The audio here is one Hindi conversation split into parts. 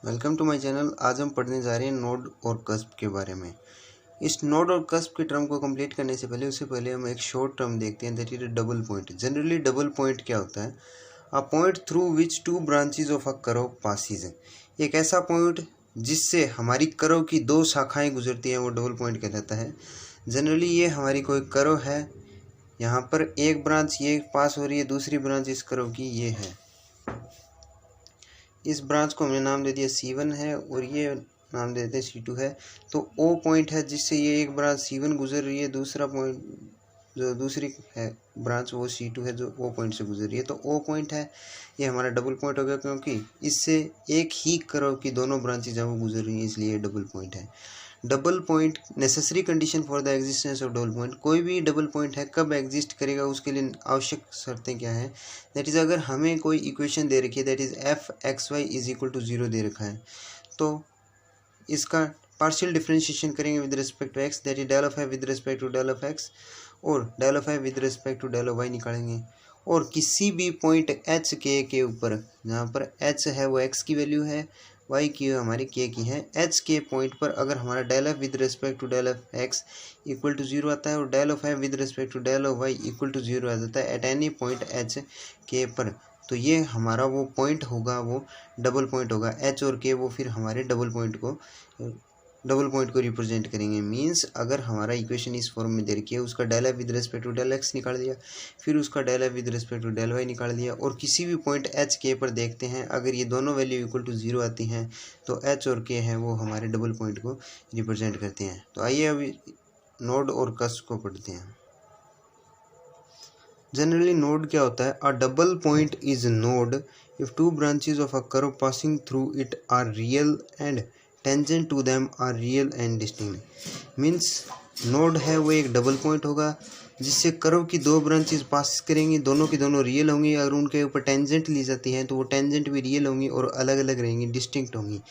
Welcome to my channel. आज हम पढ़ने जा रहे हैं नोड और कस्प के बारे में। इस नोड और कस्प के टर्म को कंप्लीट करने से पहले हम एक शॉर्ट टर्म देखते हैं, that is double point. Generally double point क्या होता है? A point through which two branches of a curve passes. एक ऐसा पॉइंट जिससे हमारी कर्व की दो शाखाएं गुजरती हैं, वो डबल पॉइंट कहलाता है। जनरली ये हमारी कोई कर्व है, यहाँ पर एक ब्रांच ये पास हो रही है, दूसरी ब्रांच इस कर्व की ये है। इस ब्रांच को हमने नाम दे दिया C1 है और ये नाम दे देते हैं C2 है। तो O पॉइंट है जिससे ये एक ब्रांच C1 गुजर रही है, दूसरा पॉइंट जो दूसरी है ब्रांच वो C2 है जो O पॉइंट से गुजर रही है। तो O पॉइंट है, ये हमारा डबल पॉइंट हो गया क्योंकि इससे एक ही कर्व की दोनों ब्रांचेज जब वो गुजर रही हैं, इसलिए डबल पॉइंट है। Double point necessary condition for the existence of double point. कोई भी डबल पॉइंट है कब एग्जिस्ट करेगा, उसके लिए आवश्यक शर्तें क्या है? दैट इज़ अगर हमें कोई इक्वेशन दे रखी है, that is f(x, y) is equal to 0 दे रखा है, तो इसका पार्शियल डिफ्रेंशिएशन करेंगे with respect to x, that is del of f with respect to del of x, और del of f with respect to del of y निकालेंगे। और किसी भी पॉइंट h के ऊपर, जहाँ पर h है वो x की वैल्यू है, y की हमारी k की है, h के पॉइंट पर अगर हमारा del f with respect to del of x equal to 0 आता है और del of f with respect to del of y equal to 0 आ जाता है एट एनी पॉइंट h के पर, तो ये हमारा वो पॉइंट होगा, वो डबल पॉइंट होगा। h और k वो फिर हमारे डबल पॉइंट को रिप्रेजेंट करेंगे। मींस अगर हमारा इक्वेशन इस फॉर्म में दे रखी है, उसका del f with respect to del x निकाल दिया, फिर उसका del f with respect to del y निकाल दिया, और किसी भी पॉइंट एच के पर देखते हैं, अगर ये दोनों वैल्यू इक्वल टू 0 आती हैं तो एच और के हैं वो हमारे डबल पॉइंट को रिप्रेजेंट करते हैं। तो आइए अभी नोड और कस्प को पढ़ते हैं। जनरली नोड क्या होता है? A double point is node if two branches of a curve passing through it are real and tangent to them are real and distinct. Means node है वो एक डबल पॉइंट होगा जिससे कर्व की दो ब्रांचेज पास करेंगी, दोनों की दोनों रियल होंगी। अगर उनके ऊपर टेंजेंट ली जाती हैं तो वो टेंजेंट भी रियल होंगी और अलग अलग रहेंगी, डिस्टिंक्ट होंगी।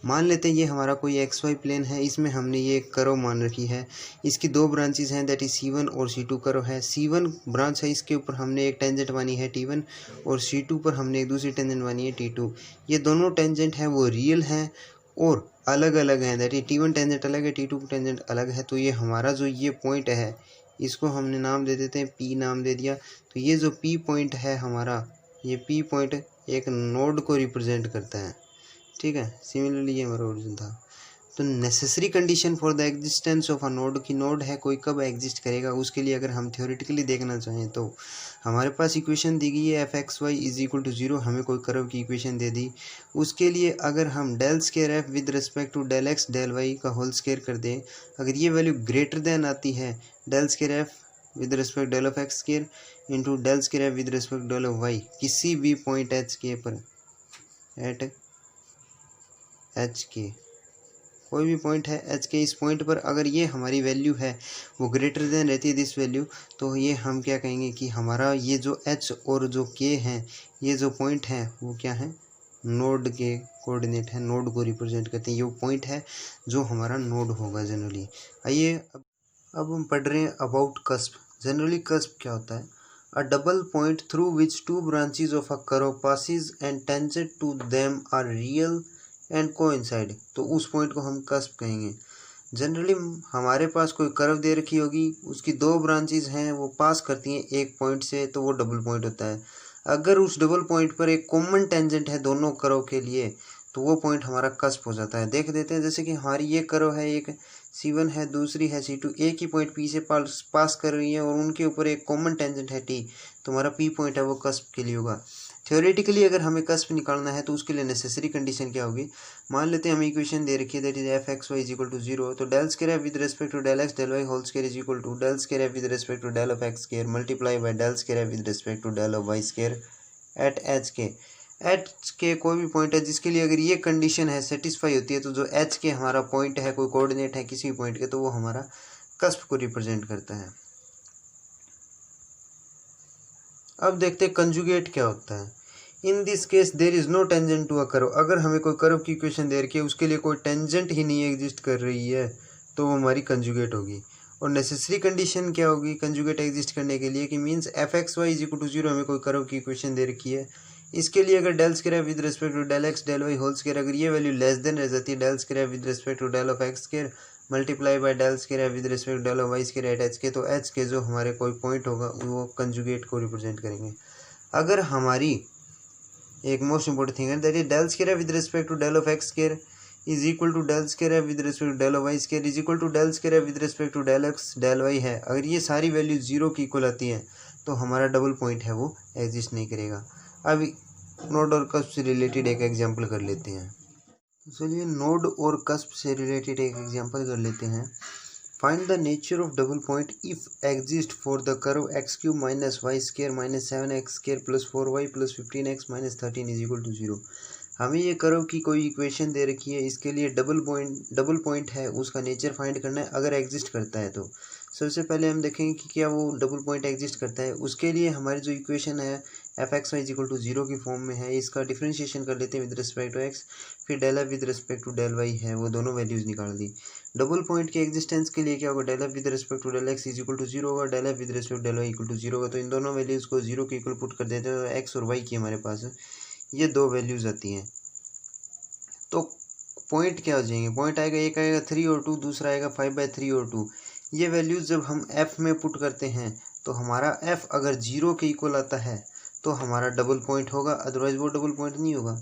मान लेते हैं ये हमारा कोई XY प्लेन है, इसमें हमने ये कर्व मान रखी है, इसकी दो ब्रांचेज हैं, दैट इज C1 और C2 कर्व है। C1 ब्रांच है, इसके ऊपर हमने एक टेंजेंट मानी है T1 और C2 पर हमने एक दूसरी टेंजेंट मानी है T2। ये दोनों टेंजेंट हैं वो रियल हैं और अलग अलग हैं, दैट इज T1 टेंजेंट अलग है, T2 टेंजेंट अलग है। तो ये हमारा जो ये पॉइंट है इसको हमने नाम दे देते हैं P, नाम दे दिया। तो ये जो P पॉइंट है हमारा, ये P पॉइंट एक नोड को रिप्रेजेंट करता है, ठीक है। सिमिलरली ये हमारा ओरिजिन था। तो necessary condition for the existence of a node, की नोड है कोई कब एग्जिस्ट करेगा, उसके लिए अगर हम थ्योरेटिकली देखना चाहें तो हमारे पास इक्वेशन दी गई है f(x, y) is equal to 0, हमें कोई कर्व की इक्वेशन दे दी। उसके लिए अगर हम del square f with respect to del x del y का होल स्केयर कर दें, अगर ये वैल्यू ग्रेटर देन आती है del square f with respect del of x square into del square f with respect del of y, किसी भी पॉइंट एच के पर एट एच के, कोई भी पॉइंट है एच के, इस पॉइंट पर अगर ये हमारी वैल्यू है वो ग्रेटर देन रहती है दिस वैल्यू, तो ये हम क्या कहेंगे कि हमारा ये जो एच और जो के हैं, ये जो पॉइंट है वो क्या है? नोड के कोऑर्डिनेट है, नोड को रिप्रेजेंट करते हैं। ये वो पॉइंट है जो हमारा नोड होगा जनरली। आइए अब हम पढ़ रहे हैं अबाउट कस्प। जनरली कस्प क्या होता है? A double point through which two branches of a curve passes and tangent to them are real and coincide, तो उस पॉइंट को हम कस्प कहेंगे। जनरली हमारे पास कोई कर्व दे रखी होगी, उसकी दो ब्रांचेज हैं वो पास करती हैं एक पॉइंट से, तो वो डबल पॉइंट होता है। अगर उस डबल पॉइंट पर एक कॉमन टेंजेंट है दोनों कर्व के लिए, तो वो पॉइंट हमारा कस्प हो जाता है। देख देते हैं, जैसे कि हमारी ये कर्व है, एक C1 है, दूसरी है C2, एक ही पॉइंट P से पास कर रही है और उनके ऊपर एक कॉमन टेंजेंट है T, तो हमारा P पॉइंट है वो कस्प के लिए होगा। थ्योरेटिकली अगर हमें कस्प निकालना है तो उसके लिए नेसेसरी कंडीशन क्या होगी? मान लेते हैं हमें इक्वेशन दे रखी है, that is f(x, y) is equal to 0, तो del square f with respect to del x del y whole square is equal to del square f with respect to del of x square multiply by del square f with respect to del of y square at h k. H k कोई भी पॉइंट है जिसके लिए अगर ये कंडीशन है सेटिस्फाई होती है, तो जो एच के हमारा पॉइंट है, कोई कोऑर्डिनेट है किसी भी पॉइंट के, तो वो हमारा कस्प को रिप्रेजेंट करता है। अब देखते हैं कंजुगेट क्या होता है। In this case there is no tangent to a curve. अगर हमें कोई कर्व की इक्वेशन दे रखी है, उसके लिए कोई टेंजेंट ही नहीं एग्जिस्ट कर रही है, तो वो हमारी कंजुगेट होगी। और नेसेसरी कंडीशन क्या होगी कंजुगेट एग्जिस्ट करने के लिए, कि means f(x, y) is equal to 0, हमें कोई कर्व की इक्वेशन दे रखी है, इसके लिए अगर del square with respect to del x del y whole square अगर ये वैल्यू लेस देन रह जाती है del square with respect to del of x square multiply by del square with respect to del of y square at h k, तो एच के जो हमारे कोई पॉइंट होगा वो कंजुगेट को रिप्रेजेंट करेंगे। अगर हमारी एक मोस्ट इंपॉर्टेंट थिंग है that is del square with respect to del of x square is equal to del square with respect to del of y square is equal to del square with respect to del x del y है। अगर ये सारी वैल्यू जीरो की इक्वल आती है तो हमारा डबल पॉइंट है वो एग्जिस्ट नहीं करेगा। अब नोड और कस्प से रिलेटेड एक एग्जांपल कर लेते हैं। चलिए नोड और कस्प से रिलेटेड एक एग्जांपल कर लेते हैं। Find the nature of double point if exist for the curve x cube minus y square minus 7x square plus 4y plus 15x minus 13 is equal to 0। हमें ये कर्व की कोई इक्वेशन दे रखी है, इसके लिए डबल पॉइंट है उसका नेचर फाइंड करना है अगर एग्जिस्ट करता है तो। सबसे पहले हम देखेंगे कि क्या वो डबल पॉइंट एग्जिस्ट करता है। उसके लिए हमारी जो इक्वेशन है f x y is equal to 0 की फॉर्म में है, इसका डिफ्रेंशिएशन कर लेते हैं विद रिस्पेक्ट टू एक्स, फिर del f with respect to del y है वो दोनों वैल्यूज़ निकाल दी। डबल पॉइंट के एग्जिस्टेंस के लिए क्या होगा, del f with respect to del x is equal to 0 होगा, del f with respect to del y equal to 0 होगा। तो इन दोनों वैल्यूज़ को 0 के इक्वल पुट कर देते हैं, तो एक्स और वाई की हमारे पास ये दो वैल्यूज़ आती हैं। तो पॉइंट क्या हो जाएंगे, पॉइंट आएगा, एक आएगा 3 और 2, दूसरा आएगा 5/3 और 2। ये वैल्यूज़ जब हम f में पुट करते हैं तो हमारा f अगर 0 के इक्वल आता है तो हमारा डबल पॉइंट होगा, अदरवाइज वो डबल पॉइंट नहीं होगा।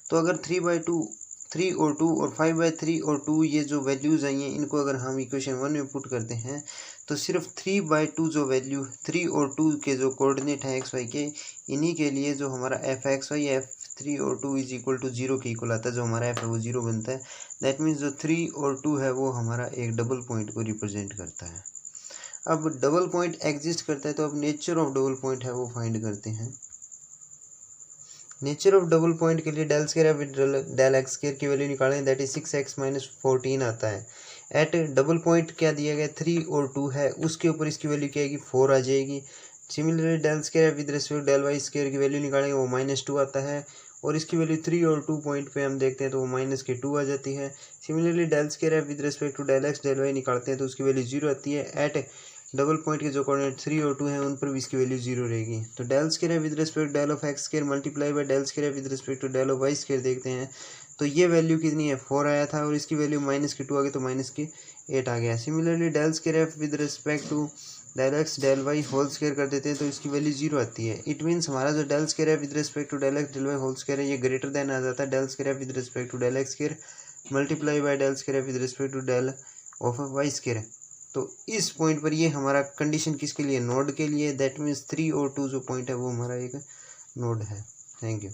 तो अगर 3 और 2 और 5/3 और 2 ये जो वैल्यूज़ आई हैं इनको अगर हम इक्वेशन 1 में पुट करते हैं तो सिर्फ 3/2 जो वैल्यू 3 और 2 के जो कोऑर्डिनेट हैं एक्स वाई के, इन्हीं के लिए जो हमारा एफ एक्स वाई एफ 3 और 2 इज इक्वल टू 0 के इक्वल आता है, जो हमारा एफ है वो 0 बनता है। दैट मीन्स जो 3 और 2 है वो हमारा एक डबल पॉइंट को रिप्रेजेंट करता है। अब डबल पॉइंट एग्जिस्ट करता है तो अब नेचर ऑफ डबल पॉइंट है वो फाइंड करते हैं। नेचर ऑफ डबल पॉइंट के लिए del square with del x square की वैल्यू निकालें, दैट इज 6x माइनस 14 आता है। एट डबल पॉइंट क्या दिया गया, 3 और 2 है, उसके ऊपर इसकी वैल्यू क्या आएगी, 4 आ जाएगी। Similarly del square with respect del y square की वैल्यू निकालेंगे, वो -2 आता है, और इसकी वैल्यू 3 और 2 पॉइंट पे हम देखते हैं तो वो -2 आ जाती है। Similarly del square with respect to del x del y निकालते हैं तो उसकी वैल्यू 0 आती है। एट डबल पॉइंट के जो कोऑर्डिनेट 3 और 2 हैं उन पर भी इसकी वैल्यू 0 रहेगी। तो del square with respect del of x square multiply by del square with respect to del of y square देखते हैं तो ये वैल्यू कितनी है, 4 आया था, और इसकी वैल्यू -2 आ गई तो -8 आ गया। Similarly del square with respect to del x del y whole square कर देते हैं तो इसकी वैल्यू 0 आती है। इट मीन्स हमारा जो del square with respect to del x del y whole square है ये ग्रेटर देन आ जाता है del square with respect to del x square multiply by del square with respect to del of y square. तो इस पॉइंट पर ये हमारा कंडीशन किसके लिए, नोड के लिए। दैट मीन्स 3 और 2 जो पॉइंट है वो हमारा एक नोड है। Thank you.